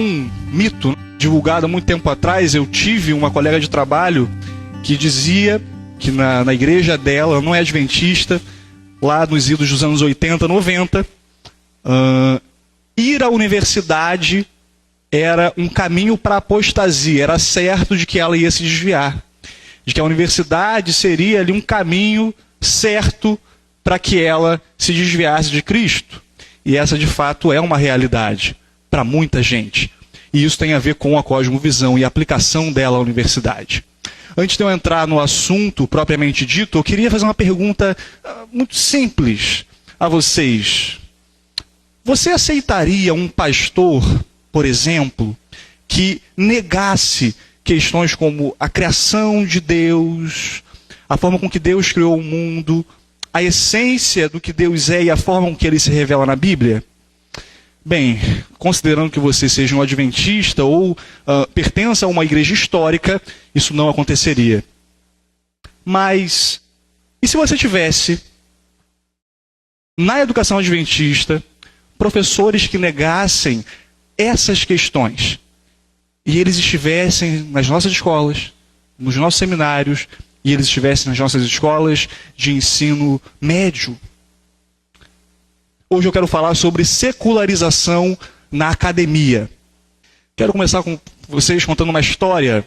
um mito divulgado há muito tempo atrás. Eu tive uma colega de trabalho que dizia que na igreja dela, não é adventista, lá nos idos dos anos 80, 90, ir à universidade era um caminho para a apostasia, era certo de que ela ia se desviar, de que a universidade seria ali um caminho certo para que ela se desviasse de Cristo. E essa de fato é uma realidade para muita gente. E isso tem a ver com a cosmovisão e a aplicação dela à universidade. Antes de eu entrar no assunto propriamente dito, eu queria fazer uma pergunta muito simples a vocês. Você aceitaria um pastor, por exemplo, que negasse questões como a criação de Deus, a forma com que Deus criou o mundo, a essência do que Deus é e a forma com que ele se revela na Bíblia? Bem, considerando que você seja um adventista ou pertença a uma igreja histórica, isso não aconteceria. Mas, e se você tivesse, na educação adventista, professores que negassem essas questões, e eles estivessem nas nossas escolas, nos nossos seminários, e eles estivessem nas nossas escolas de ensino médio? Hoje eu quero falar sobre secularização na academia. Quero começar com vocês contando uma história.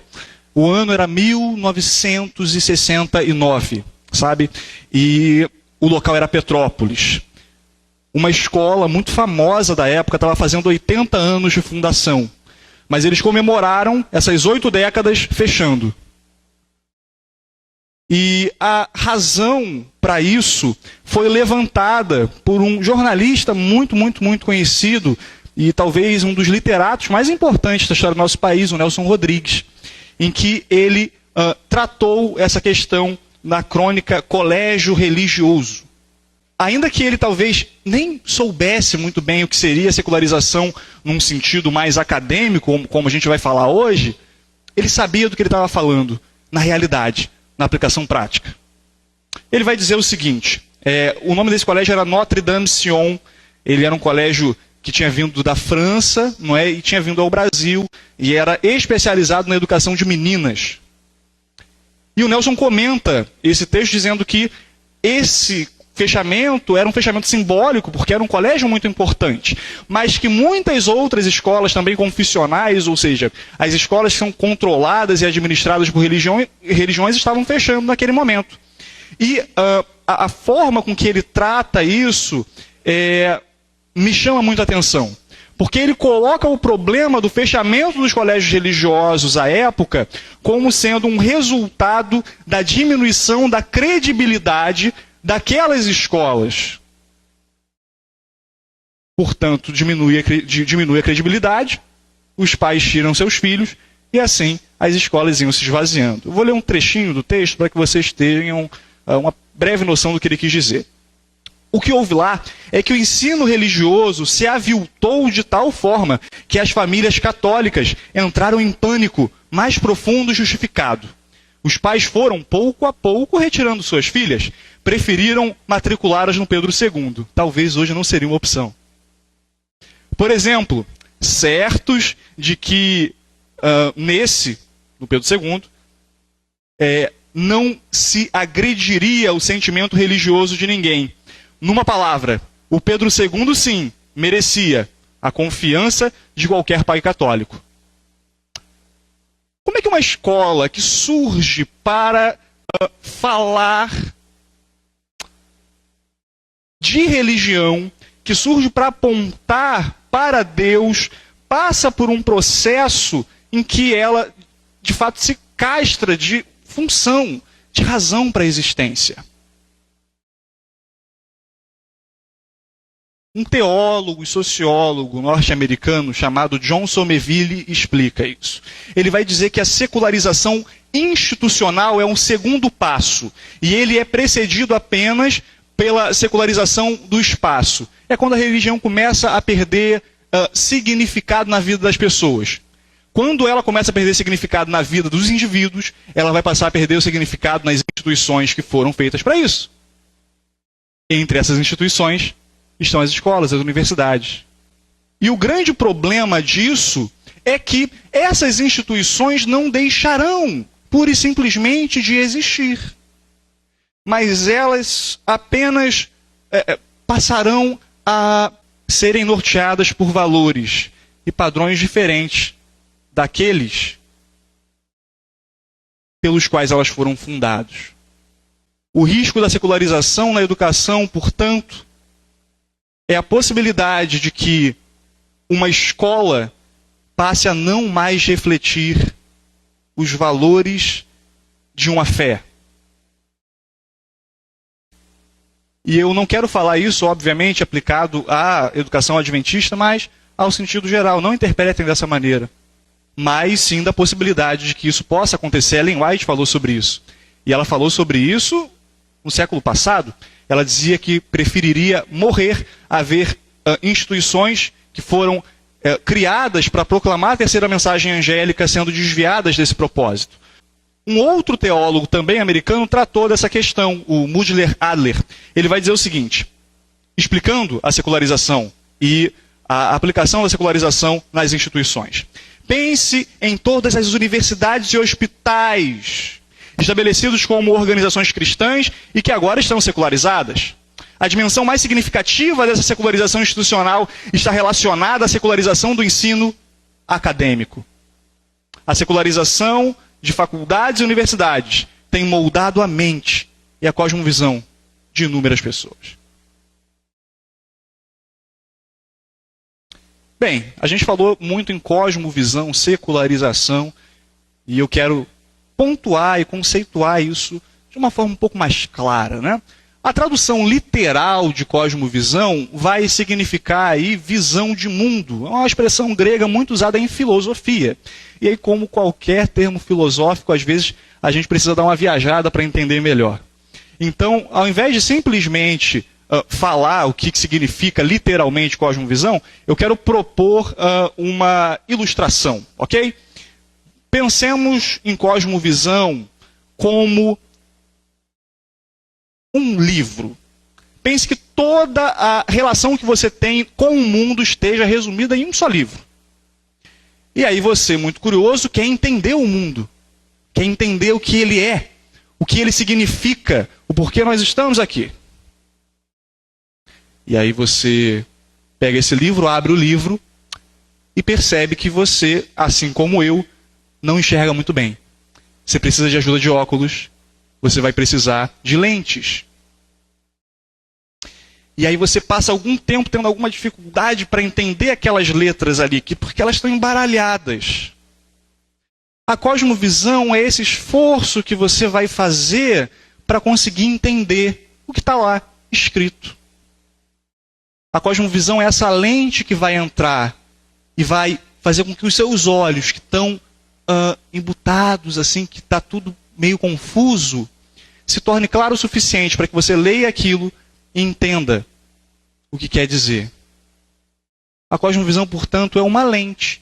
O ano era 1969, sabe? E o local era Petrópolis. Uma escola muito famosa da época estava fazendo 80 anos de fundação. Mas eles comemoraram essas 8 décadas fechando. E a razão para isso foi levantada por um jornalista muito conhecido e talvez um dos literatos mais importantes da história do nosso país, o Nelson Rodrigues, em que ele tratou essa questão na crônica Colégio Religioso. Ainda que ele talvez nem soubesse muito bem o que seria secularização num sentido mais acadêmico, como a gente vai falar hoje, ele sabia do que ele estava falando, na realidade, na aplicação prática. Ele vai dizer o seguinte, o nome desse colégio era Notre Dame Sion, ele era um colégio que tinha vindo da França, não é, e tinha vindo ao Brasil, e era especializado na educação de meninas. E o Nelson comenta esse texto dizendo que esse fechamento era um fechamento simbólico, porque era um colégio muito importante, mas que muitas outras escolas também confessionais, ou seja, as escolas que são controladas e administradas por religiões estavam fechando naquele momento. E a forma com que ele trata isso me chama muita atenção, porque ele coloca o problema do fechamento dos colégios religiosos à época como sendo um resultado da diminuição da credibilidade daquelas escolas. Portanto, diminui a credibilidade, os pais tiram seus filhos, e assim as escolas iam se esvaziando. Eu vou ler um trechinho do texto para que vocês tenham uma breve noção do que ele quis dizer. O que houve lá é que o ensino religioso se aviltou de tal forma que as famílias católicas entraram em pânico mais profundo e justificado. Os pais foram, pouco a pouco, retirando suas filhas, preferiram matriculá-las no Pedro II. Talvez hoje não seria uma opção. Por exemplo, certos de que no Pedro II, não se agrediria o sentimento religioso de ninguém. Numa palavra, o Pedro II, sim, merecia a confiança de qualquer pai católico. Como é que uma escola que surge para falar de religião, que surge para apontar para Deus, passa por um processo em que ela, de fato, se castra de função, de razão para a existência? Um teólogo e sociólogo norte-americano chamado John Somerville explica isso. Ele vai dizer que a secularização institucional é um segundo passo, e ele é precedido apenas pela secularização do espaço. É quando a religião começa a perder significado na vida das pessoas. Quando ela começa a perder significado na vida dos indivíduos, ela vai passar a perder o significado nas instituições que foram feitas para isso. Entre essas instituições estão as escolas, as universidades. E o grande problema disso é que essas instituições não deixarão, pura e simplesmente, de existir. Mas elas apenas passarão a serem norteadas por valores e padrões diferentes daqueles pelos quais elas foram fundadas. O risco da secularização na educação, portanto, é a possibilidade de que uma escola passe a não mais refletir os valores de uma fé. E eu não quero falar isso, obviamente, aplicado à educação adventista, mas ao sentido geral. Não interpretem dessa maneira. Mas sim da possibilidade de que isso possa acontecer. Ellen White falou sobre isso. E ela falou sobre isso no século passado. Ela dizia que preferiria morrer a ver instituições que foram criadas para proclamar a terceira mensagem angélica sendo desviadas desse propósito. Um outro teólogo, também americano, tratou dessa questão, o Mudler Adler. Ele vai dizer o seguinte, explicando a secularização e a aplicação da secularização nas instituições. Pense em todas as universidades e hospitais estabelecidos como organizações cristãs e que agora estão secularizadas. A dimensão mais significativa dessa secularização institucional está relacionada à secularização do ensino acadêmico. A secularização de faculdades e universidades tem moldado a mente e a cosmovisão de inúmeras pessoas. Bem, a gente falou muito em cosmovisão, secularização, e eu quero pontuar e conceituar isso de uma forma um pouco mais clara, né? A tradução literal de cosmovisão vai significar aí visão de mundo. É uma expressão grega muito usada em filosofia. E aí, como qualquer termo filosófico, às vezes a gente precisa dar uma viajada para entender melhor. Então, ao invés de simplesmente falar o que significa literalmente cosmovisão, eu quero propor uma ilustração, ok? Pensemos em cosmovisão como um livro. Pense que toda a relação que você tem com o mundo esteja resumida em um só livro. E aí você, muito curioso, quer entender o mundo. Quer entender o que ele é, o que ele significa, o porquê nós estamos aqui. E aí você pega esse livro, abre o livro e percebe que você, assim como eu, não enxerga muito bem. Você precisa de ajuda de óculos. Você vai precisar de lentes. E aí você passa algum tempo tendo alguma dificuldade para entender aquelas letras ali, porque elas estão embaralhadas. A cosmovisão é esse esforço que você vai fazer para conseguir entender o que está lá escrito. A cosmovisão é essa lente que vai entrar e vai fazer com que os seus olhos, que estão embutados, assim, que está tudo meio confuso, se torne claro o suficiente para que você leia aquilo e entenda o que quer dizer. A cosmovisão, portanto, é uma lente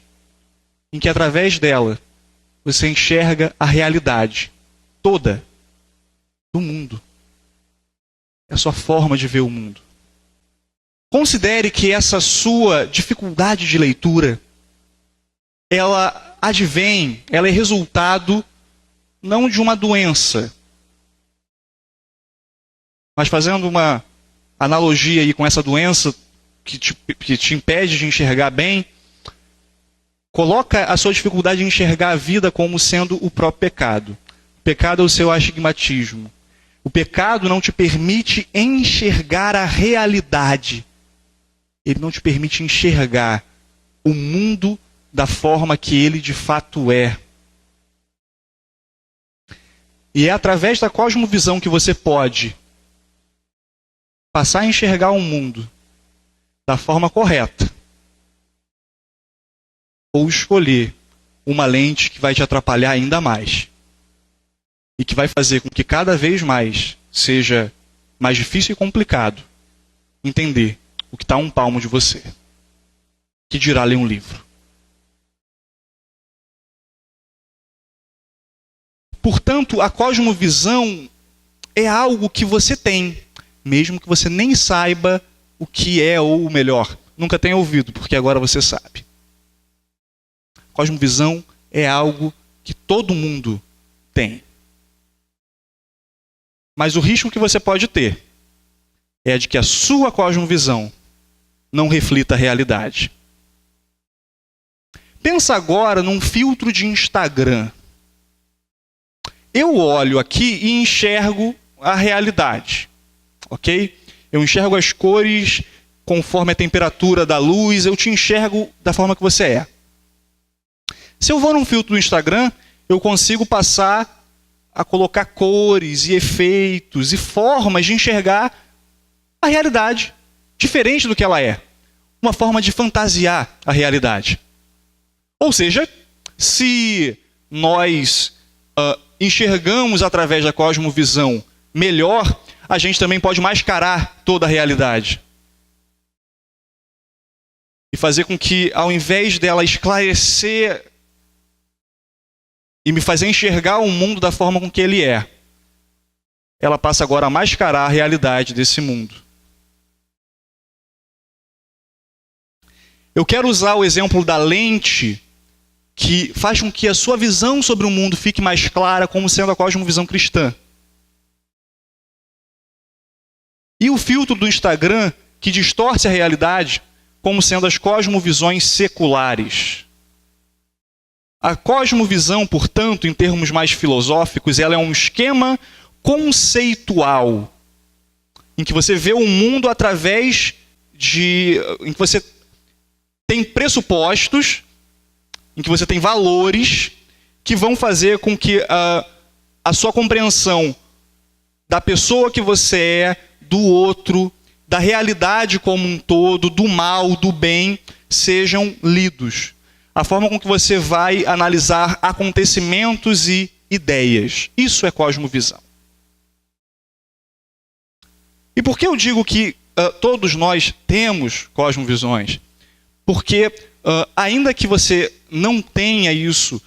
em que, através dela, você enxerga a realidade toda do mundo. É a sua forma de ver o mundo. Considere que essa sua dificuldade de leitura, ela advém, ela é resultado não de uma doença, mas fazendo uma analogia aí com essa doença que te impede de enxergar bem, coloca a sua dificuldade de enxergar a vida como sendo o próprio pecado. O pecado é o seu astigmatismo. O pecado não te permite enxergar a realidade. Ele não te permite enxergar o mundo da forma que ele de fato é. E é através da cosmovisão que você pode passar a enxergar o mundo da forma correta. Ou escolher uma lente que vai te atrapalhar ainda mais. E que vai fazer com que cada vez mais seja mais difícil e complicado entender o que está a um palmo de você. Que dirá ler um livro. Portanto, a cosmovisão é algo que você tem, mesmo que você nem saiba o que é, ou melhor, nunca tenha ouvido, porque agora você sabe. Cosmovisão é algo que todo mundo tem. Mas o risco que você pode ter é de que a sua cosmovisão não reflita a realidade. Pensa agora num filtro de Instagram. Eu olho aqui e enxergo a realidade, ok? Eu enxergo as cores conforme a temperatura da luz, eu te enxergo da forma que você é. Se eu vou num filtro do Instagram, eu consigo passar a colocar cores e efeitos e formas de enxergar a realidade diferente do que ela é. Uma forma de fantasiar a realidade. Ou seja, se nós enxergamos através da cosmovisão melhor, a gente também pode mascarar toda a realidade. E fazer com que, ao invés dela esclarecer e me fazer enxergar o mundo da forma com que ele é, ela passa agora a mascarar a realidade desse mundo. Eu quero usar o exemplo da lente que faz com que a sua visão sobre o mundo fique mais clara, como sendo a cosmovisão cristã. E o filtro do Instagram, que distorce a realidade, como sendo as cosmovisões seculares. A cosmovisão, portanto, em termos mais filosóficos, ela é um esquema conceitual, em que você vê o mundo através em que você tem pressupostos, em que você tem valores que vão fazer com que a sua compreensão da pessoa que você é, do outro, da realidade como um todo, do mal, do bem, sejam lidos. A forma com que você vai analisar acontecimentos e ideias. Isso é cosmovisão. E por que eu digo que todos nós temos cosmovisões? Porque, ainda que você não tenha isso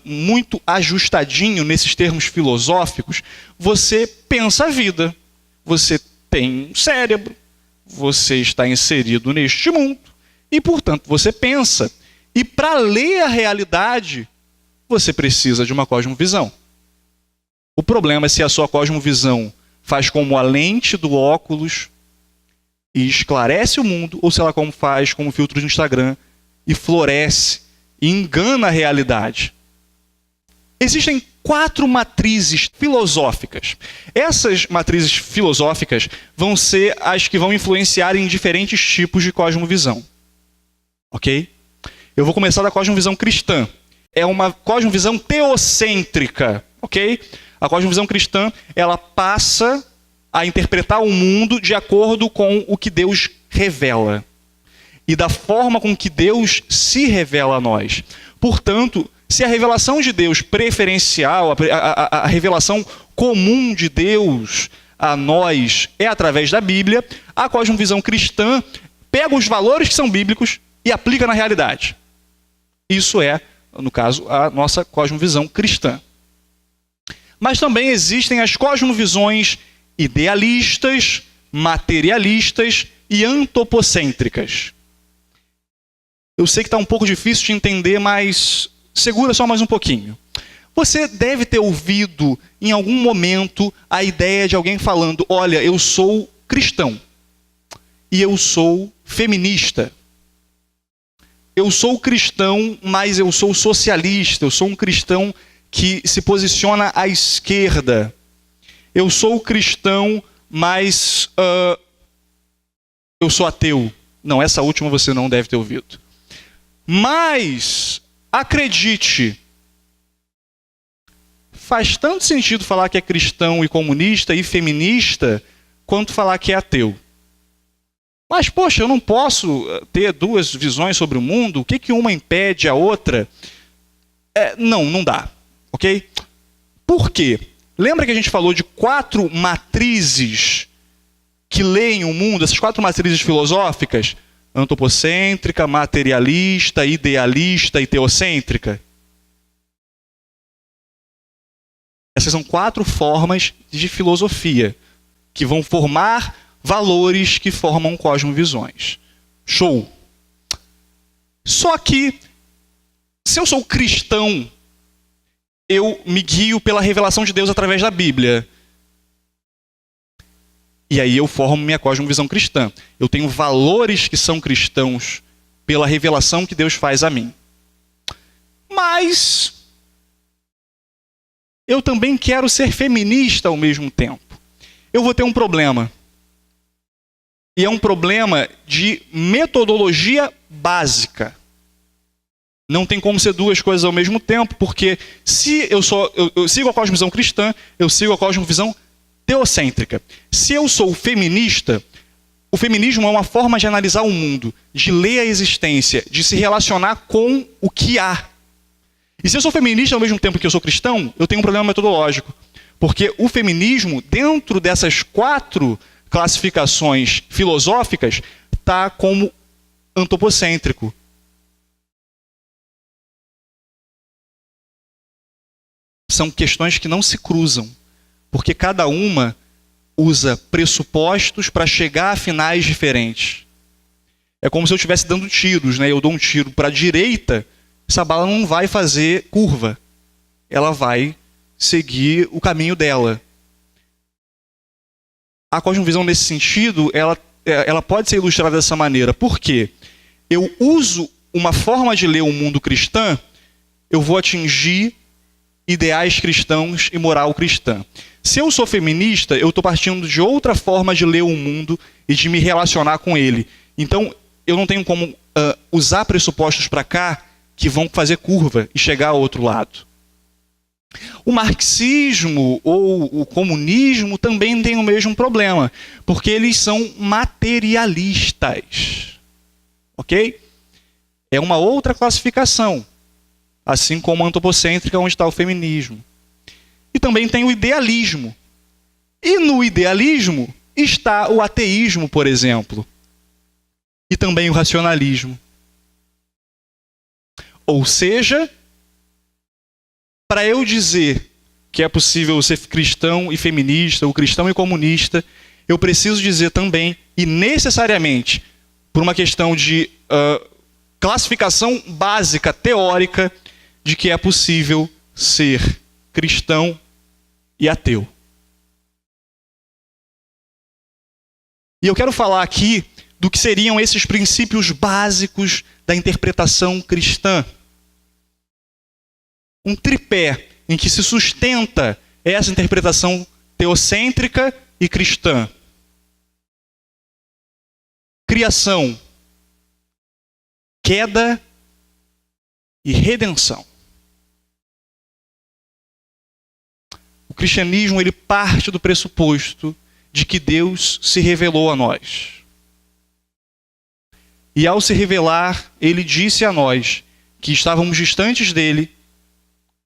muito ajustadinho nesses termos filosóficos, você pensa a vida, você tem um cérebro, você está inserido neste mundo e, portanto, você pensa. E para ler a realidade, você precisa de uma cosmovisão. O problema é se a sua cosmovisão faz como a lente do óculos e esclarece o mundo, ou se ela faz como o filtro do Instagram e floresce e engana a realidade. Existem 4 matrizes filosóficas. Essas matrizes filosóficas vão ser as que vão influenciar em diferentes tipos de cosmovisão. Ok? Eu vou começar da cosmovisão cristã. É uma cosmovisão teocêntrica. Ok? A cosmovisão cristã, ela passa a interpretar o mundo de acordo com o que Deus revela. E da forma com que Deus se revela a nós. Portanto, se a revelação de Deus preferencial, a revelação comum de Deus a nós é através da Bíblia, a cosmovisão cristã pega os valores que são bíblicos e aplica na realidade. Isso é, no caso, a nossa cosmovisão cristã. Mas também existem as cosmovisões idealistas, materialistas e antropocêntricas. Eu sei que está um pouco difícil de entender, mas segura só mais um pouquinho. Você deve ter ouvido em algum momento a ideia de alguém falando: olha, eu sou cristão e eu sou feminista. Eu sou cristão, mas eu sou socialista. Eu sou um cristão que se posiciona à esquerda. Eu sou cristão, mas eu sou ateu. Não, essa última você não deve ter ouvido. Mas, acredite, faz tanto sentido falar que é cristão e comunista e feminista, quanto falar que é ateu. Mas, poxa, eu não posso ter 2 visões sobre o mundo? O que uma impede a outra? Não dá. Ok? Por quê? Lembra que a gente falou de 4 matrizes que leem o mundo, essas 4 matrizes filosóficas? Antropocêntrica, materialista, idealista e teocêntrica. Essas são 4 formas de filosofia que vão formar valores que formam cosmovisões. Show! Só que, Se eu sou cristão, eu me guio pela revelação de Deus através da Bíblia. E aí eu formo minha cosmovisão cristã. Eu tenho valores que são cristãos pela revelação que Deus faz a mim. Mas eu também quero ser feminista ao mesmo tempo. Eu vou ter um problema. E é um problema de metodologia básica. Não tem como ser duas coisas ao mesmo tempo, porque se eu sigo a cosmovisão cristã, eu sigo a cosmovisão teocêntrica. Se eu sou feminista, o feminismo é uma forma de analisar o mundo, de ler a existência, de se relacionar com o que há. E se eu sou feminista ao mesmo tempo que eu sou cristão, eu tenho um problema metodológico. Porque o feminismo, dentro dessas 4 classificações filosóficas, está como antropocêntrico. São questões que não se cruzam, porque cada uma usa pressupostos para chegar a finais diferentes. É como se eu estivesse dando tiros, né? Eu dou um tiro para a direita, essa bala não vai fazer curva. Ela vai seguir o caminho dela. A cosmovisão, nesse sentido, ela pode ser ilustrada dessa maneira. Por quê? Eu uso uma forma de ler o mundo cristã, eu vou atingir ideais cristãos e moral cristã. Se eu sou feminista, eu estou partindo de outra forma de ler o mundo e de me relacionar com ele. Então, eu não tenho como usar pressupostos para cá que vão fazer curva e chegar ao outro lado. O marxismo ou o comunismo também tem o mesmo problema, porque eles são materialistas. Ok? É uma outra classificação. Assim como a antropocêntrica, onde está o feminismo. E também tem o idealismo. E no idealismo está o ateísmo, por exemplo. E também o racionalismo. Ou seja, para eu dizer que é possível ser cristão e feminista, ou cristão e comunista, eu preciso dizer também, e necessariamente, por uma questão de classificação básica, teórica, de que é possível ser cristão e ateu. E eu quero falar aqui do que seriam esses princípios básicos da interpretação cristã. Um tripé em que se sustenta essa interpretação teocêntrica e cristã. Criação, queda e redenção. O cristianismo, ele parte do pressuposto de que Deus se revelou a nós. E ao se revelar, ele disse a nós que estávamos distantes dele,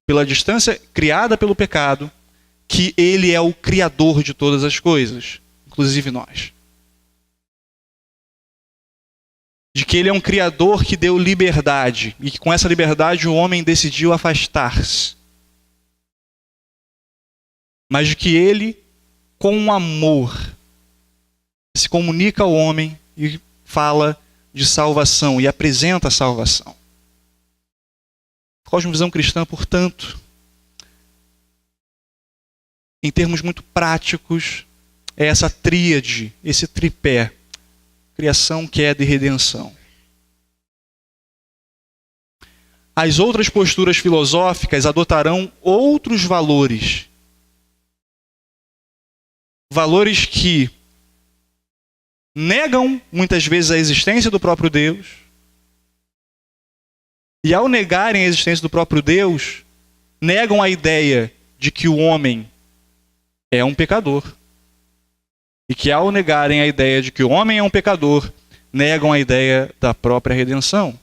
pela distância criada pelo pecado, que ele é o criador de todas as coisas, inclusive nós. De que ele é um criador que deu liberdade, e que com essa liberdade o homem decidiu afastar-se. Mas de que ele, com amor, se comunica ao homem e fala de salvação e apresenta a salvação. A cosmovisão cristã, portanto, em termos muito práticos, é essa tríade, esse tripé: criação, queda e redenção. As outras posturas filosóficas adotarão outros valores. Valores que negam, muitas vezes, a existência do próprio Deus. E ao negarem a existência do próprio Deus, negam a ideia de que o homem é um pecador. E que ao negarem a ideia de que o homem é um pecador, negam a ideia da própria redenção.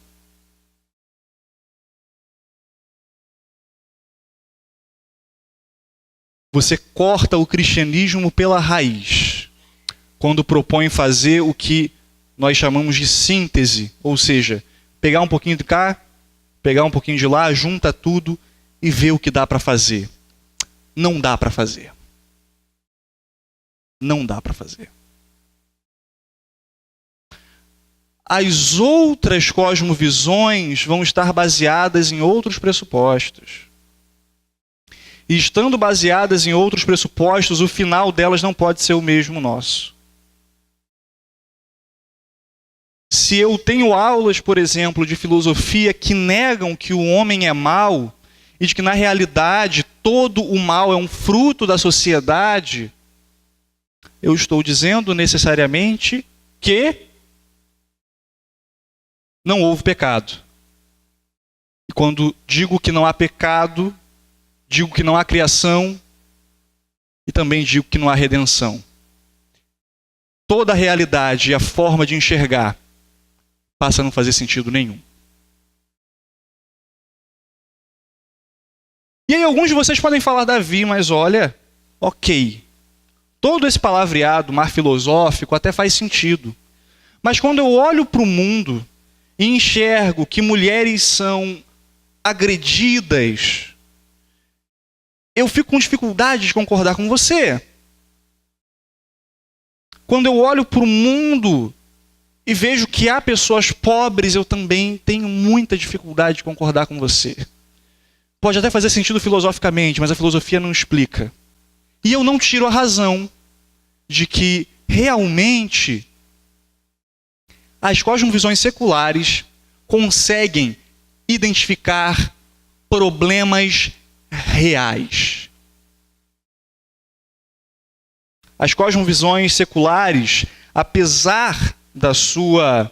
Você corta o cristianismo pela raiz, quando propõe fazer o que nós chamamos de síntese, ou seja, pegar um pouquinho de cá, pegar um pouquinho de lá, junta tudo e ver o que dá para fazer. Não dá para fazer. Não dá para fazer. as outras cosmovisões vão estar baseadas em outros pressupostos. E estando baseadas em outros pressupostos, o final delas não pode ser o mesmo nosso. Se eu tenho aulas, por exemplo, de filosofia que negam que o homem é mau e de que, na realidade, todo o mal é um fruto da sociedade, eu estou dizendo necessariamente que não houve pecado. E quando digo que não há pecado, digo que não há criação e também digo que não há redenção. Toda a realidade e a forma de enxergar passa a não fazer sentido nenhum. E aí alguns de vocês podem falar, Davi, mas olha, ok, todo esse palavreado, mar filosófico, até faz sentido. Mas quando eu olho para o mundo e enxergo que mulheres são agredidas, eu fico com dificuldade de concordar com você. Quando eu olho para o mundo e vejo que há pessoas pobres, eu também tenho muita dificuldade de concordar com você. Pode até fazer sentido filosoficamente, mas a filosofia não explica. E eu não tiro a razão de que realmente as cosmovisões seculares conseguem identificar problemas reais. As cosmovisões seculares, apesar da sua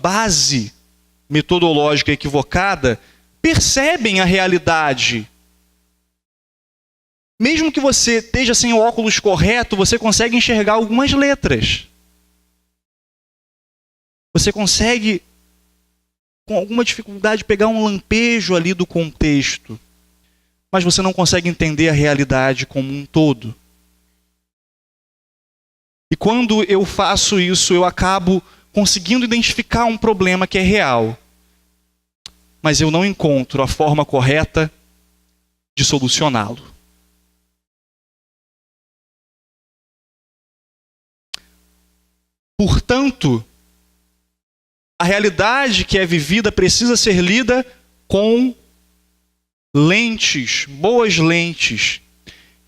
base metodológica equivocada, percebem a realidade. Mesmo que você esteja sem o óculos correto, você consegue enxergar algumas letras. Você consegue, com alguma dificuldade, pegar um lampejo ali do contexto. Mas você não consegue entender a realidade como um todo. E quando eu faço isso, eu acabo conseguindo identificar um problema que é real. Mas eu não encontro a forma correta de solucioná-lo. Portanto, a realidade que é vivida precisa ser lida com lentes, boas lentes,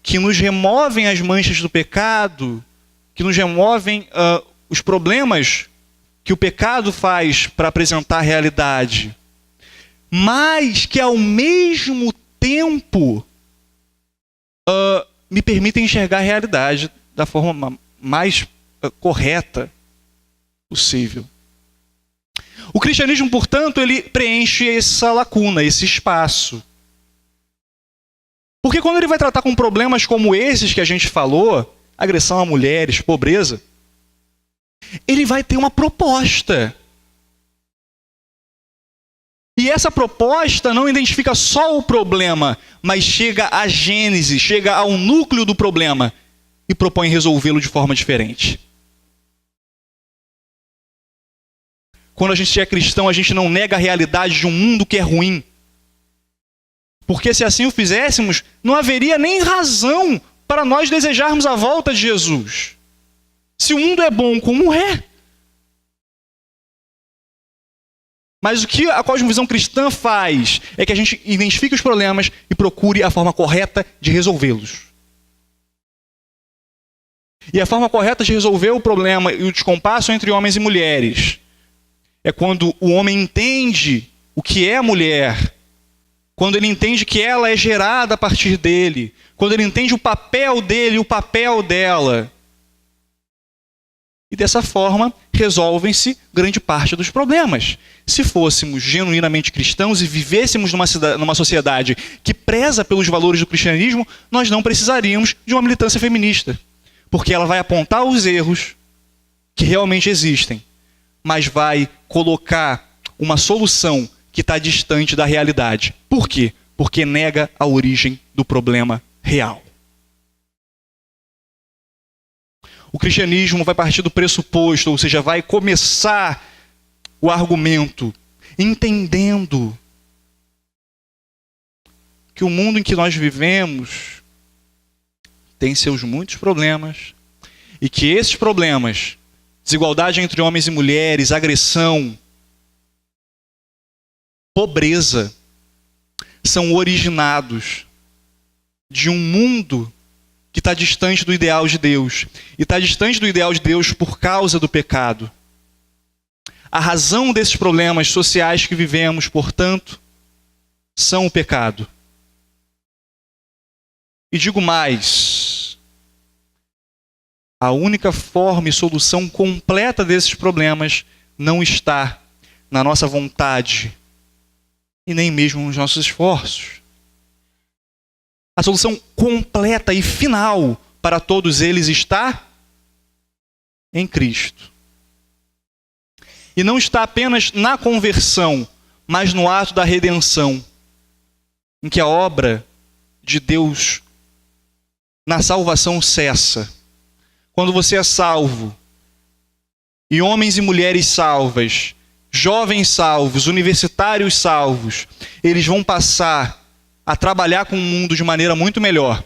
que nos removem as manchas do pecado, que nos removem os problemas que o pecado faz para apresentar a realidade, mas que ao mesmo tempo me permitem enxergar a realidade da forma mais correta possível. O cristianismo, portanto, ele preenche essa lacuna, esse espaço. Porque quando ele vai tratar com problemas como esses que a gente falou, agressão a mulheres, pobreza, ele vai ter uma proposta. E essa proposta não identifica só o problema, mas chega à gênese, chega ao núcleo do problema e propõe resolvê-lo de forma diferente. Quando a gente é cristão, a gente não nega a realidade de um mundo que é ruim. Porque se assim o fizéssemos, não haveria nem razão para nós desejarmos a volta de Jesus. Se o mundo é bom como é. Mas o que a cosmovisão cristã faz é que a gente identifique os problemas e procure a forma correta de resolvê-los. E a forma correta de resolver o problema e o descompasso entre homens e mulheres é quando o homem entende o que é a mulher, quando ele entende que ela é gerada a partir dele, quando ele entende o papel dele e o papel dela. E dessa forma, resolvem-se grande parte dos problemas. Se fôssemos genuinamente cristãos e vivêssemos numa sociedade que preza pelos valores do cristianismo, nós não precisaríamos de uma militância feminista. Porque ela vai apontar os erros que realmente existem, mas vai colocar uma solução que está distante da realidade. Por quê? Porque nega a origem do problema real. O cristianismo vai partir do pressuposto, ou seja, vai começar o argumento entendendo que o mundo em que nós vivemos tem seus muitos problemas e que esses problemas desigualdade entre homens e mulheres, agressão, pobreza, são originados de um mundo que está distante do ideal de Deus. E está distante do ideal de Deus por causa do pecado. A razão desses problemas sociais que vivemos, portanto, são o pecado. E digo mais, a única forma e solução completa desses problemas não está na nossa vontade e nem mesmo nos nossos esforços. A solução completa e final para todos eles está em Cristo. E não está apenas na conversão, mas no ato da redenção, em que a obra de Deus na salvação cessa. Quando você é salvo, e homens e mulheres salvas, jovens salvos, universitários salvos, eles vão passar a trabalhar com o mundo de maneira muito melhor,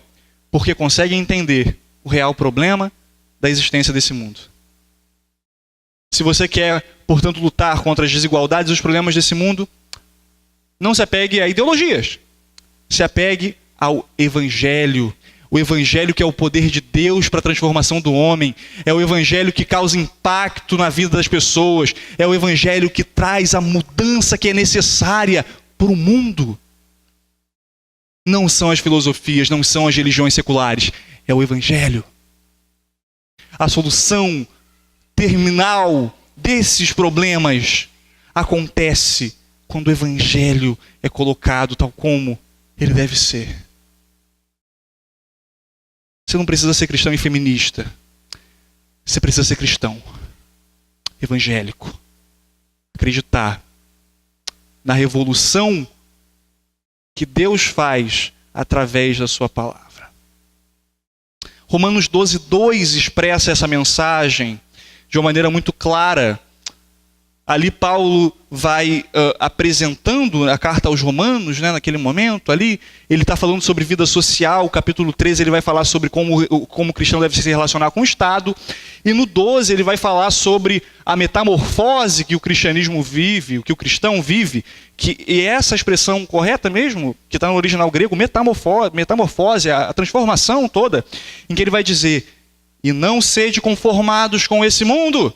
porque conseguem entender o real problema da existência desse mundo. Se você quer, portanto, lutar contra as desigualdades e os problemas desse mundo, não se apegue a ideologias. Se apegue ao Evangelho. O Evangelho que é o poder de Deus para a transformação do homem. É o Evangelho que causa impacto na vida das pessoas. É o Evangelho que traz a mudança que é necessária para o mundo. Não são as filosofias, não são as religiões seculares. É o Evangelho. A solução terminal desses problemas acontece quando o Evangelho é colocado tal como ele deve ser. Você não precisa ser cristão e feminista. Você precisa ser cristão, evangélico. Acreditar na revolução que Deus faz através da sua palavra. Romanos 12:2 expressa essa mensagem de uma maneira muito clara. Ali Paulo vai apresentando a carta aos Romanos, né, naquele momento ali. Ele está falando sobre vida social. O capítulo 13 ele vai falar sobre como o cristão deve se relacionar com o Estado. E no 12 ele vai falar sobre a metamorfose que o cristianismo vive, o que o cristão vive. E essa expressão correta mesmo, que está no original grego, metamorfose, a transformação toda, em que ele vai dizer: e não sede conformados com esse mundo,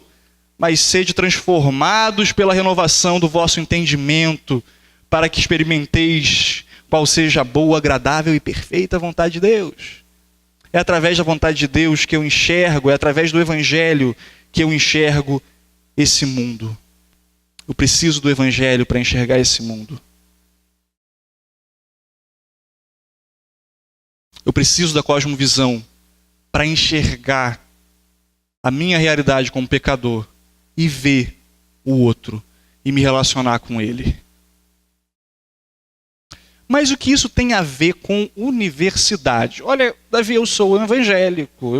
mas sede transformados pela renovação do vosso entendimento, para que experimenteis qual seja a boa, agradável e perfeita vontade de Deus. É através da vontade de Deus que eu enxergo, é através do Evangelho que eu enxergo esse mundo. Eu preciso do Evangelho para enxergar esse mundo. Eu preciso da cosmovisão para enxergar a minha realidade como pecador e ver o outro e me relacionar com ele. Mas o que isso tem a ver com universidade? Olha, Davi, eu sou evangélico,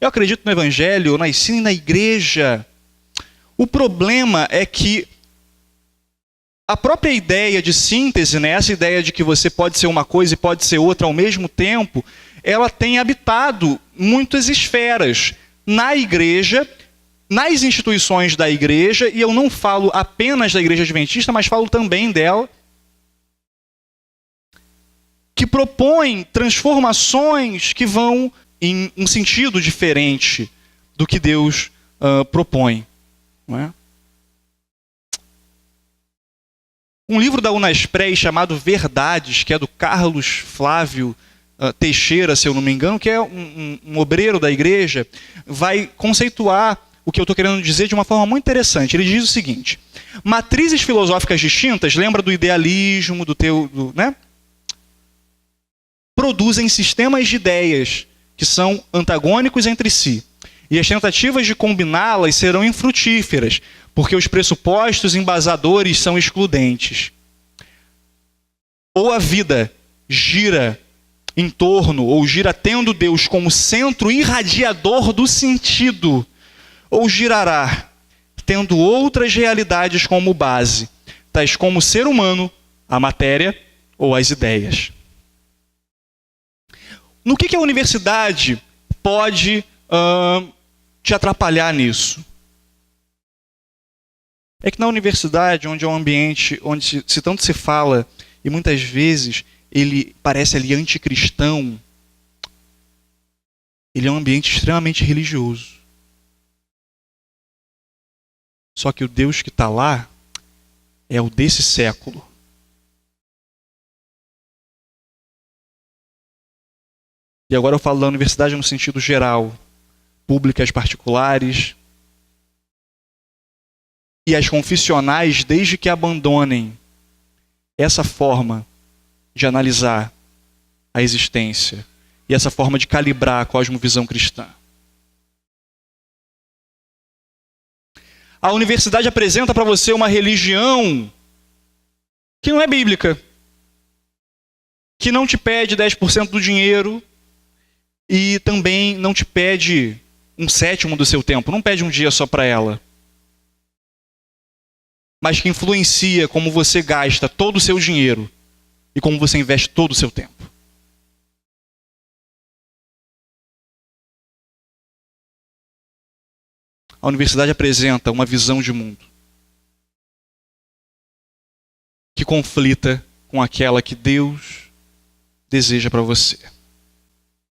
eu acredito no Evangelho, eu nasci na igreja. O problema é que a própria ideia de síntese, né, essa ideia de que você pode ser uma coisa e pode ser outra ao mesmo tempo, ela tem habitado muitas esferas na igreja, nas instituições da igreja, e eu não falo apenas da igreja adventista, mas falo também dela, que propõem transformações que vão em um sentido diferente do que Deus propõe. Não é? Um livro da Unaspre chamado Verdades, que é do Carlos Flávio Teixeira, se eu não me engano, que é um obreiro da igreja, vai conceituar o que eu estou querendo dizer de uma forma muito interessante. Ele diz o seguinte: matrizes filosóficas distintas, lembra do idealismo, né? Produzem sistemas de ideias que são antagônicos entre si. E as tentativas de combiná-las serão infrutíferas, porque os pressupostos embasadores são excludentes. Ou a vida gira em torno, ou gira tendo Deus como centro irradiador do sentido, ou girará tendo outras realidades como base, tais como o ser humano, a matéria ou as ideias. No que a universidade pode te atrapalhar nisso? É que na universidade, onde é um ambiente onde se tanto se fala, e muitas vezes ele parece ali anticristão, ele é um ambiente extremamente religioso. Só que o Deus que está lá é o desse século. E agora eu falo da universidade no sentido geral, públicas, particulares. E as confissionais, desde que abandonem essa forma de analisar a existência e essa forma de calibrar a cosmovisão cristã. A universidade apresenta para você uma religião que não é bíblica, que não te pede 10% do dinheiro e também não te pede 1/7 do seu tempo, não pede um dia só para ela, mas que influencia como você gasta todo o seu dinheiro e como você investe todo o seu tempo. A universidade apresenta uma visão de mundo que conflita com aquela que Deus deseja para você.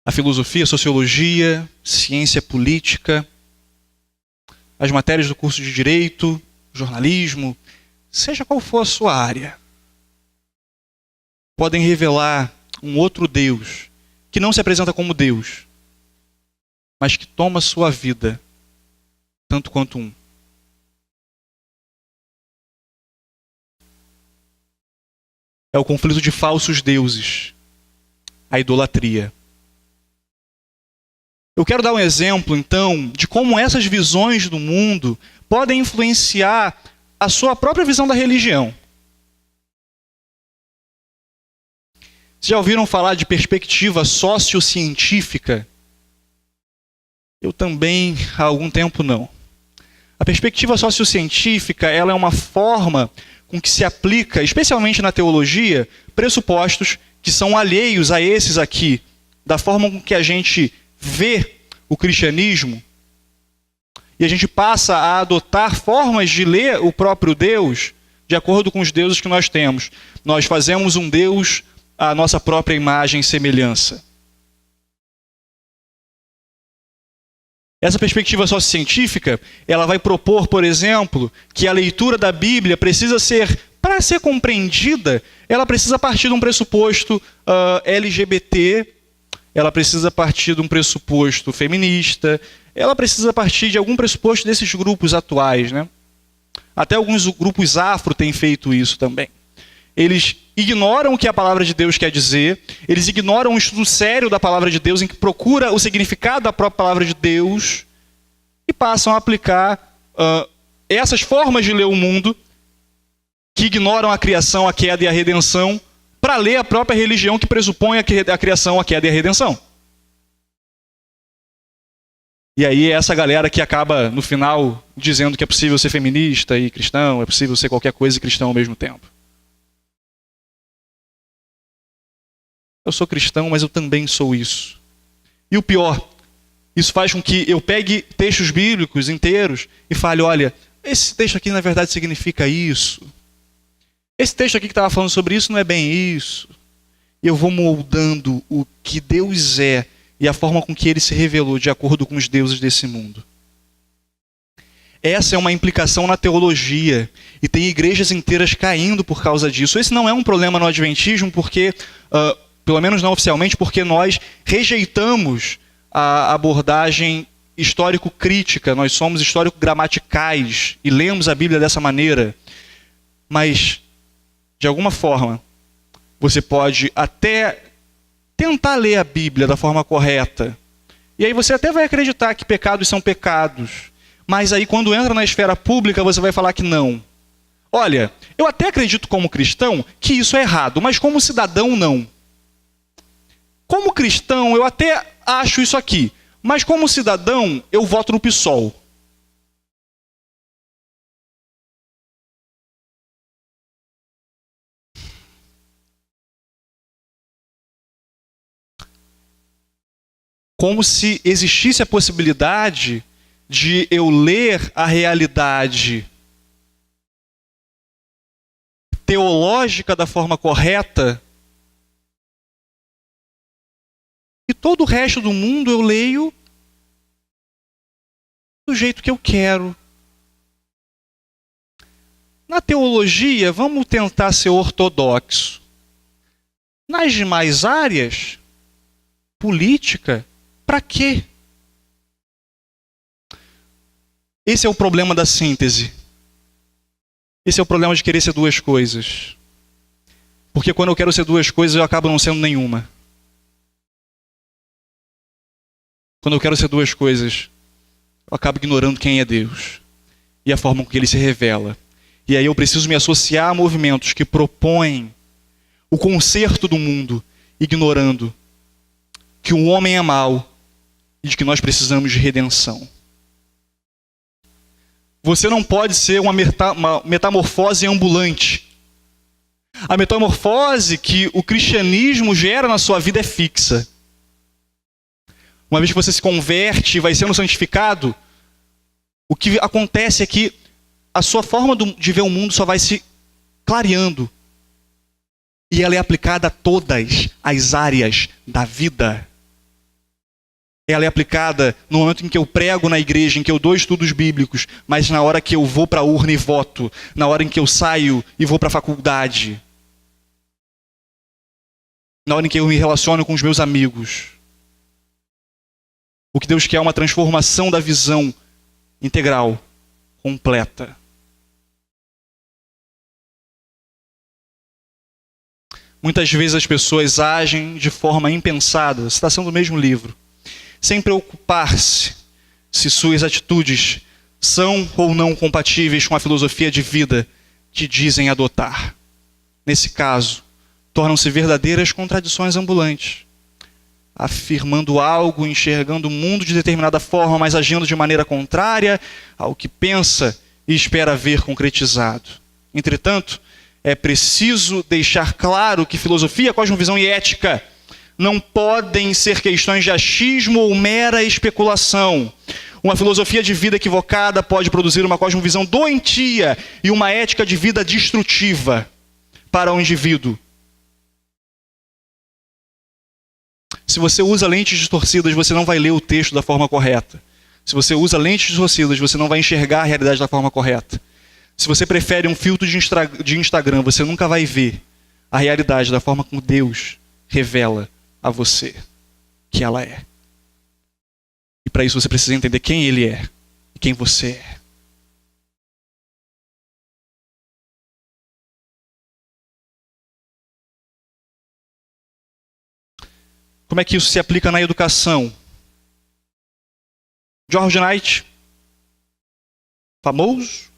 A filosofia, a sociologia, ciência política, as matérias do curso de direito, jornalismo, seja qual for a sua área, podem revelar um outro Deus que não se apresenta como Deus, mas que toma sua vida tanto quanto um. É o conflito de falsos deuses, a idolatria. Eu quero dar um exemplo, então, de como essas visões do mundo podem influenciar a sua própria visão da religião. Vocês já ouviram falar de perspectiva sociocientífica? Eu também, há algum tempo, não. A perspectiva sociocientífica, ela é uma forma com que se aplica, especialmente na teologia, pressupostos que são alheios a esses aqui, da forma com que a gente vê o cristianismo, e a gente passa a adotar formas de ler o próprio Deus de acordo com os deuses que nós temos. Nós fazemos um Deus à nossa própria imagem e semelhança. Essa perspectiva sociocientífica, ela vai propor, por exemplo, que a leitura da Bíblia precisa ser, para ser compreendida, ela precisa partir de um pressuposto LGBT, ela precisa partir de um pressuposto feminista, ela precisa partir de algum pressuposto desses grupos atuais, né? Até alguns grupos afro têm feito isso também. Eles ignoram o que a palavra de Deus quer dizer, eles ignoram o estudo sério da palavra de Deus, em que procura o significado da própria palavra de Deus, e passam a aplicar essas formas de ler o mundo, que ignoram a criação, a queda e a redenção, para ler a própria religião que pressupõe a criação, a queda e a redenção. E aí é essa galera que acaba, no final, dizendo que é possível ser feminista e cristão, é possível ser qualquer coisa e cristão ao mesmo tempo. Eu sou cristão, mas eu também sou isso. E o pior, isso faz com que eu pegue textos bíblicos inteiros e fale, olha, esse texto aqui na verdade significa isso. Esse texto aqui que estava falando sobre isso não é bem isso. E eu vou moldando o que Deus é e a forma com que ele se revelou de acordo com os deuses desse mundo. Essa é uma implicação na teologia, e tem igrejas inteiras caindo por causa disso. Esse não é um problema no adventismo, porque, pelo menos não oficialmente, porque nós rejeitamos a abordagem histórico-crítica, nós somos histórico-gramaticais e lemos a Bíblia dessa maneira. Mas, de alguma forma, você pode até tentar ler a Bíblia da forma correta. E aí você até vai acreditar que pecados são pecados. Mas aí quando entra na esfera pública, você vai falar que não. Olha, eu até acredito como cristão que isso é errado, mas como cidadão, não. Como cristão, eu até acho isso aqui, mas como cidadão, eu voto no PSOL. Como se existisse a possibilidade de eu ler a realidade teológica da forma correta, e todo o resto do mundo eu leio do jeito que eu quero. Na teologia, vamos tentar ser ortodoxo. Nas demais áreas, política, para quê? Esse é o problema da síntese. Esse é o problema de querer ser duas coisas. Porque quando eu quero ser duas coisas, eu acabo não sendo nenhuma. Quando eu quero ser duas coisas, eu acabo ignorando quem é Deus e a forma com que Ele se revela. E aí eu preciso me associar a movimentos que propõem o conserto do mundo, ignorando que o homem é mau e de que nós precisamos de redenção. Você não pode ser uma metamorfose ambulante. A metamorfose que o cristianismo gera na sua vida é fixa. Uma vez que você se converte e vai sendo santificado, o que acontece é que a sua forma de ver o mundo só vai se clareando. E ela é aplicada a todas as áreas da vida. Ela é aplicada no momento em que eu prego na igreja, em que eu dou estudos bíblicos, mas na hora que eu vou para a urna e voto, na hora em que eu saio e vou para a faculdade, na hora em que eu me relaciono com os meus amigos. O que Deus quer é uma transformação da visão integral, completa. Muitas vezes as pessoas agem de forma impensada, citação do mesmo livro, sem preocupar-se se suas atitudes são ou não compatíveis com a filosofia de vida que dizem adotar. Nesse caso, tornam-se verdadeiras contradições ambulantes, afirmando algo, enxergando o mundo de determinada forma, mas agindo de maneira contrária ao que pensa e espera ver concretizado. Entretanto, é preciso deixar claro que filosofia, cosmovisão e ética não podem ser questões de achismo ou mera especulação. Uma filosofia de vida equivocada pode produzir uma cosmovisão doentia e uma ética de vida destrutiva para o indivíduo. Se você usa lentes distorcidas, você não vai ler o texto da forma correta. Se você usa lentes distorcidas, você não vai enxergar a realidade da forma correta. Se você prefere um filtro de Instagram, você nunca vai ver a realidade da forma como Deus revela a você que ela é. E para isso você precisa entender quem Ele é e quem você é. Como é que isso se aplica na educação? George Knight, famoso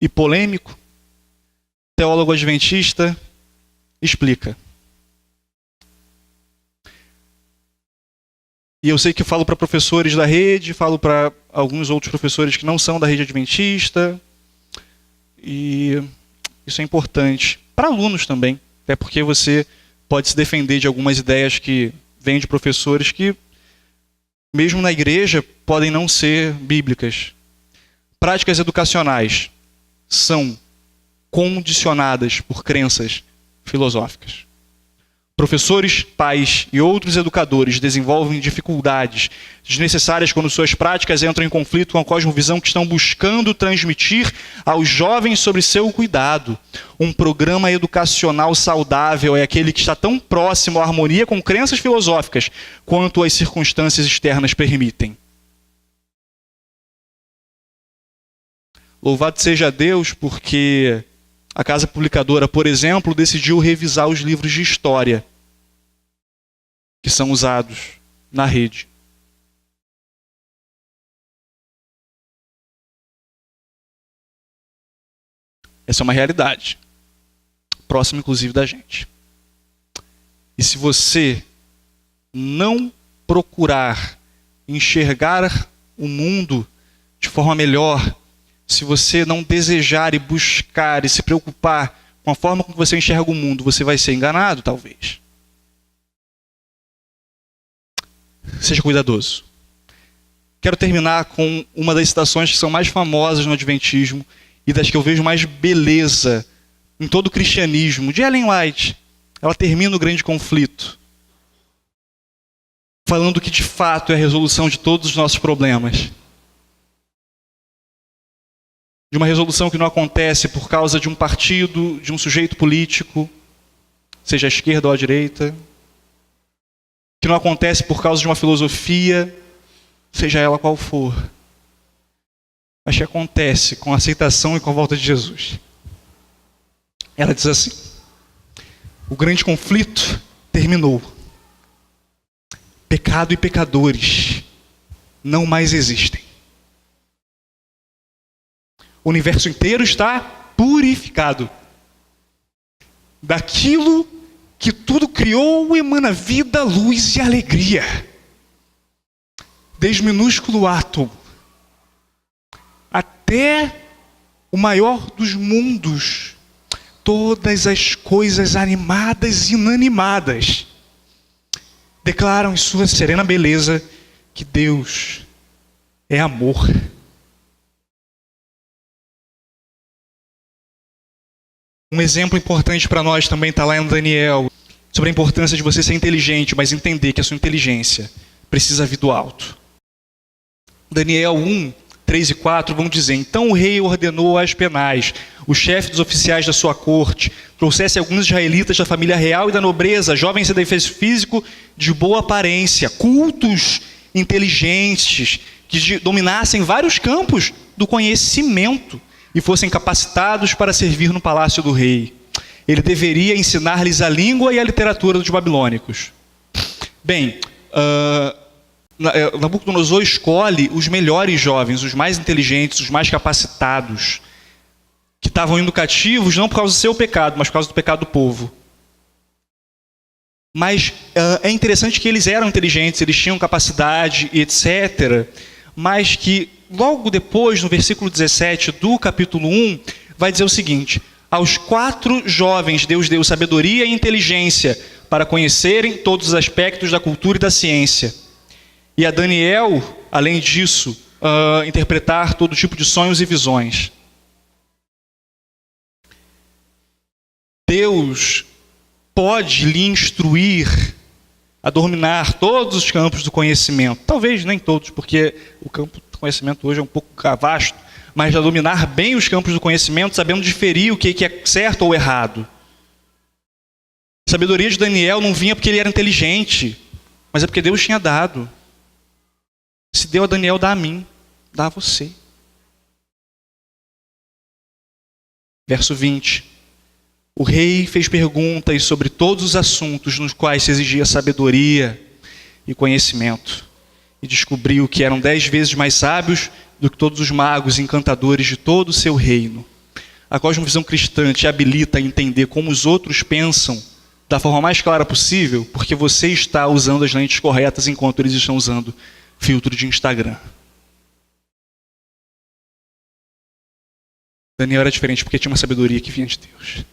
e polêmico, teólogo adventista, explica. E eu sei que eu falo para professores da rede, falo para alguns outros professores que não são da rede adventista, e isso é importante. Para alunos também, até porque você pode se defender de algumas ideias que vêm de professores que, mesmo na igreja, podem não ser bíblicas. Práticas educacionais são condicionadas por crenças filosóficas. Professores, pais e outros educadores desenvolvem dificuldades desnecessárias quando suas práticas entram em conflito com a cosmovisão que estão buscando transmitir aos jovens sobre seu cuidado. Um programa educacional saudável é aquele que está tão próximo à harmonia com crenças filosóficas quanto as circunstâncias externas permitem. Louvado seja Deus porque a Casa Publicadora, por exemplo, decidiu revisar os livros de história que são usados na rede. Essa é uma realidade, próxima inclusive da gente. E se você não procurar enxergar o mundo de forma melhor, se você não desejar e buscar e se preocupar com a forma como você enxerga o mundo, você vai ser enganado, talvez. Seja cuidadoso. Quero terminar com uma das citações que são mais famosas no Adventismo e das que eu vejo mais beleza em todo o cristianismo, de Ellen White, ela termina o grande conflito, falando que de fato é a resolução de todos os nossos problemas. De uma resolução que não acontece por causa de um partido, de um sujeito político, seja a esquerda ou a direita, que não acontece por causa de uma filosofia, seja ela qual for, mas que acontece com a aceitação e com a volta de Jesus. Ela diz assim: o grande conflito terminou. Pecado e pecadores não mais existem. O universo inteiro está purificado. Daquilo que tudo criou emana vida, luz e alegria. Desde o minúsculo átomo até o maior dos mundos, todas as coisas animadas e inanimadas declaram em sua serena beleza que Deus é amor. Um exemplo importante para nós também está lá em Daniel, sobre a importância de você ser inteligente, mas entender que a sua inteligência precisa vir do alto. Daniel 1, 3 e 4 vão dizer: então o rei ordenou a Aspenaz, o chefe dos oficiais da sua corte, trouxesse alguns israelitas da família real e da nobreza, jovens sem defeito físico, de boa aparência, cultos, inteligentes, que dominassem vários campos do conhecimento e fossem capacitados para servir no palácio do rei. Ele deveria ensinar-lhes a língua e a literatura dos babilônicos. Bem, Nabucodonosor escolhe os melhores jovens, os mais inteligentes, os mais capacitados, que estavam indo cativos não por causa do seu pecado, mas por causa do pecado do povo. Mas é interessante que eles eram inteligentes, eles tinham capacidade, etc., mas que logo depois, no versículo 17 do capítulo 1, vai dizer o seguinte: aos 4 jovens Deus deu sabedoria e inteligência para conhecerem todos os aspectos da cultura e da ciência. E a Daniel, além disso, interpretar todo tipo de sonhos e visões. Deus pode lhe instruir a dominar todos os campos do conhecimento. Talvez nem todos, porque o campo do conhecimento hoje é um pouco vasto, mas a dominar bem os campos do conhecimento, sabendo diferir o que é certo ou errado. A sabedoria de Daniel não vinha porque ele era inteligente, mas é porque Deus tinha dado. Se deu a Daniel, dá a mim, dá a você. Verso 20. O rei fez perguntas sobre todos os assuntos nos quais se exigia sabedoria e conhecimento, e descobriu que eram 10 vezes mais sábios do que todos os magos e encantadores de todo o seu reino. A cosmovisão cristã te habilita a entender como os outros pensam da forma mais clara possível, porque você está usando as lentes corretas enquanto eles estão usando filtro de Instagram. Daniel era diferente porque tinha uma sabedoria que vinha de Deus.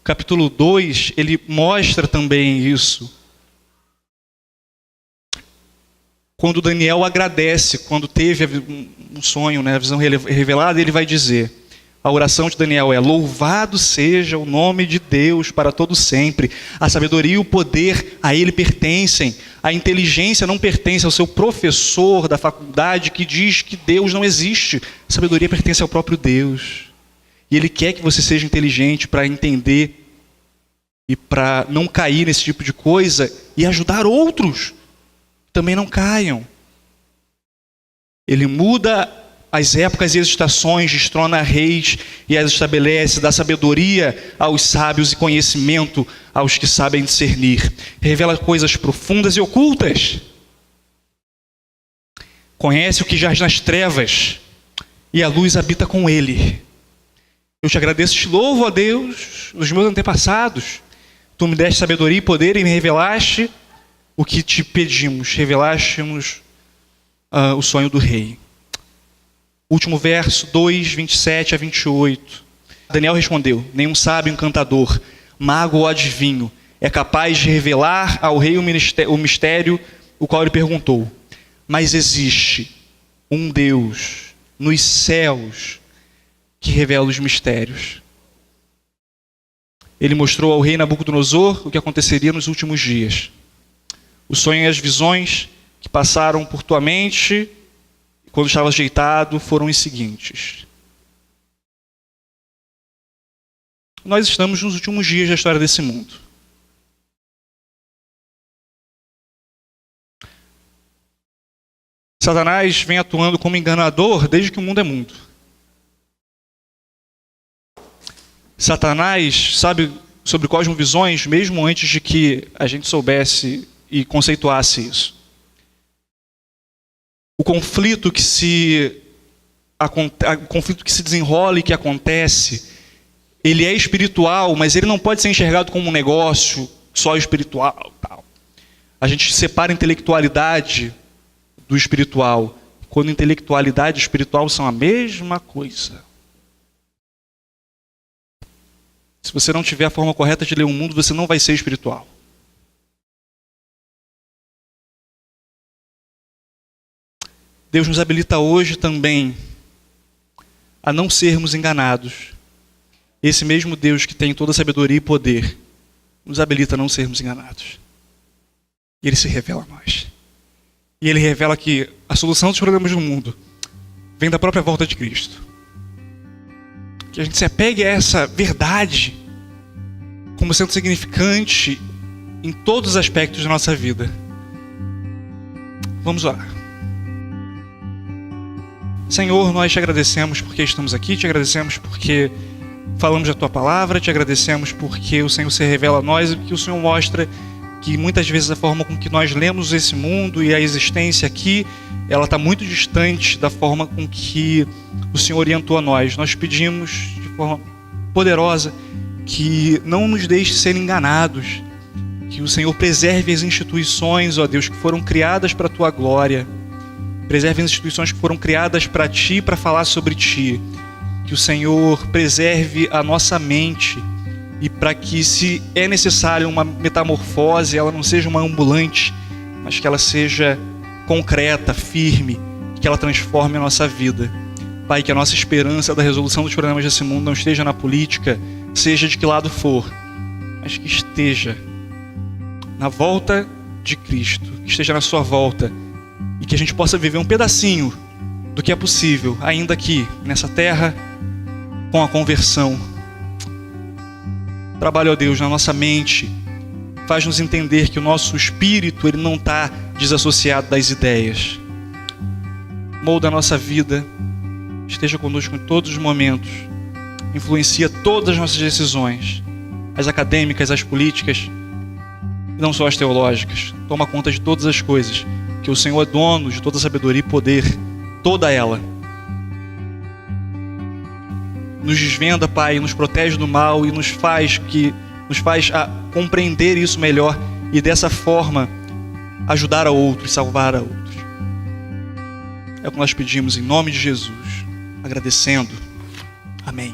Capítulo 2, ele mostra também isso. Quando Daniel agradece, quando teve um sonho, a visão revelada, ele vai dizer, a oração de Daniel é: louvado seja o nome de Deus para todo sempre. A sabedoria e o poder a ele pertencem. A inteligência não pertence ao seu professor da faculdade que diz que Deus não existe. A sabedoria pertence ao próprio Deus. E ele quer que você seja inteligente para entender e para não cair nesse tipo de coisa e ajudar outros que também não caiam. Ele muda as épocas e as estações, destrona reis e as estabelece, dá sabedoria aos sábios e conhecimento aos que sabem discernir. Revela coisas profundas e ocultas. Conhece o que jaz nas trevas e a luz habita com ele. Eu te agradeço e te louvo, ó Deus, os meus antepassados. Tu me deste sabedoria e poder e me revelaste o que te pedimos. Revelaste-nos o sonho do rei. Último verso, 2, 27 a 28. Daniel respondeu: nenhum sábio encantador, mago ou adivinho é capaz de revelar ao rei o mistério o qual ele perguntou. Mas existe um Deus nos céus que revela os mistérios. Ele mostrou ao rei Nabucodonosor o que aconteceria nos últimos dias. O sonho e as visões que passaram por tua mente, quando estava ajeitado, foram os seguintes. Nós estamos nos últimos dias da história desse mundo. Satanás vem atuando como enganador desde que o mundo é mundo. Satanás sabe sobre cosmovisões mesmo antes de que a gente soubesse e conceituasse isso. O conflito que se desenrola e que acontece, ele é espiritual, mas ele não pode ser enxergado como um negócio só espiritual. Tal. A gente separa a intelectualidade do espiritual, quando intelectualidade e espiritual são a mesma coisa. Se você não tiver a forma correta de ler o mundo, você não vai ser espiritual. Deus nos habilita hoje também a não sermos enganados. Esse mesmo Deus que tem toda a sabedoria e poder nos habilita a não sermos enganados. E Ele se revela a nós. E Ele revela que a solução dos problemas do mundo vem da própria volta de Cristo. Que a gente se apegue a essa verdade como sendo significante em todos os aspectos da nossa vida. Vamos orar. Senhor, nós te agradecemos porque estamos aqui, te agradecemos porque falamos da Tua palavra, te agradecemos porque o Senhor se revela a nós e que o Senhor mostra que muitas vezes a forma com que nós lemos esse mundo e a existência aqui, ela está muito distante da forma com que o Senhor orientou a nós. Nós pedimos de forma poderosa que não nos deixe ser enganados, que o Senhor preserve as instituições, ó Deus, que foram criadas para a Tua glória. Preserve as instituições que foram criadas para Ti, para falar sobre Ti. Que o Senhor preserve a nossa mente e para que, se é necessário uma metamorfose, ela não seja uma ambulante, mas que ela seja concreta, firme, que ela transforme a nossa vida. Pai, que a nossa esperança da resolução dos problemas desse mundo não esteja na política, seja de que lado for, mas que esteja na volta de Cristo, que esteja na sua volta, e que a gente possa viver um pedacinho do que é possível, ainda aqui, nessa terra, com a conversão. Trabalha, ó Deus, na nossa mente, faz-nos entender que o nosso espírito ele não está desassociado das ideias. Molda a nossa vida, esteja conosco em todos os momentos, influencia todas as nossas decisões, as acadêmicas, as políticas, e não só as teológicas. Toma conta de todas as coisas, que o Senhor é dono de toda a sabedoria e poder, toda ela. Nos desvenda, Pai, nos protege do mal e nos faz a compreender isso melhor e dessa forma ajudar a outros, salvar a outros. É o que nós pedimos em nome de Jesus, agradecendo. Amém.